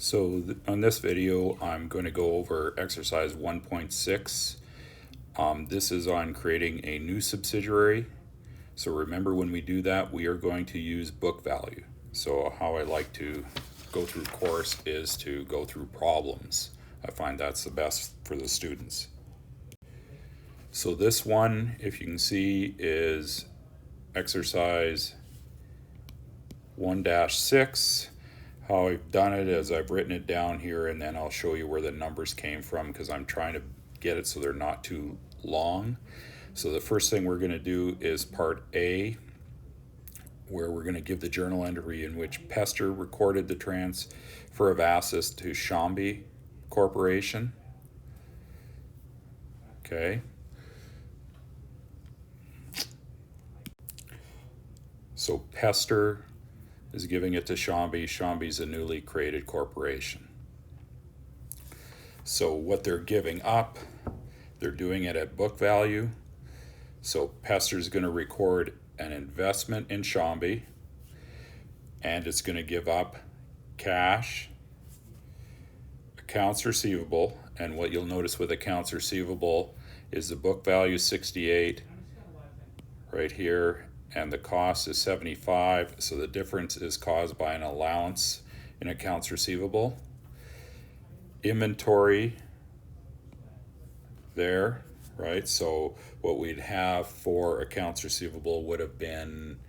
So on this video, I'm going to go over exercise 1.6. This is on creating a new subsidiary. So remember, when we do that, we are going to use book value. So how I like to go through course is to go through problems. I find that's the best for the students. So this one, if you can see, is exercise 1-6. How I've done it is I've written it down here, and then I'll show you where the numbers came from because I'm trying to get it so they're not too long. So the first thing we're going to do is part A, where we're going to give the journal entry in which Pester recorded the transfer of assets to Shambi Corporation. Okay. So Pester is giving it to Shambi. Shambi's a newly created corporation. So what they're giving up, they're doing it at book value. So Pester's going to record an investment in Shambi, and it's going to give up cash, accounts receivable, and what you'll notice with accounts receivable is the book value is 68 right here, and the cost is 75, so the difference is caused by an allowance in accounts receivable. Inventory there, right? So what we'd have for accounts receivable would have been,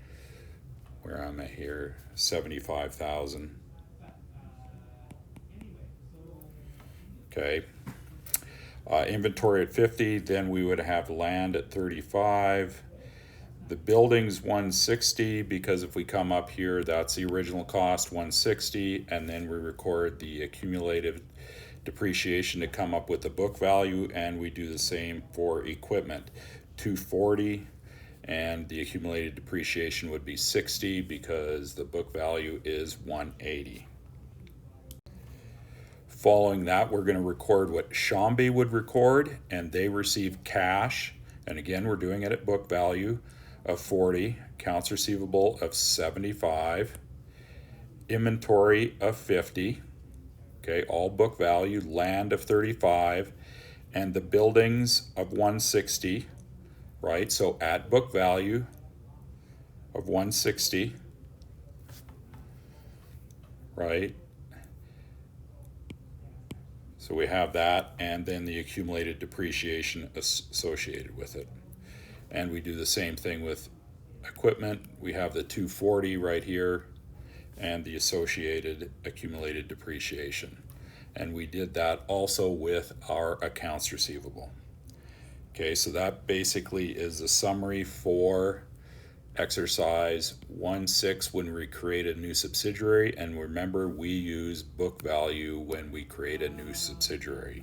where am I here, 75,000. Okay. Inventory at 50, then we would have land at 35. The building's 160, because if we come up here, that's the original cost, 160, and then we record the accumulated depreciation to come up with the book value, and we do the same for equipment, 240, and the accumulated depreciation would be 60 because the book value is 180. Following that, we're going to record what Shambi would record, and they receive cash, and again, we're doing it at book value of 40, accounts receivable of 75, inventory of 50, okay, all book value, land of 35, and the buildings of 160, right? So at book value of 160, right? So we have that, and then the accumulated depreciation associated with it. And we do the same thing with equipment. We have the 240 right here and the associated accumulated depreciation. And we did that also with our accounts receivable. Okay, so that basically is the summary for exercise 1.6 when we create a new subsidiary. And remember, we use book value when we create a new subsidiary.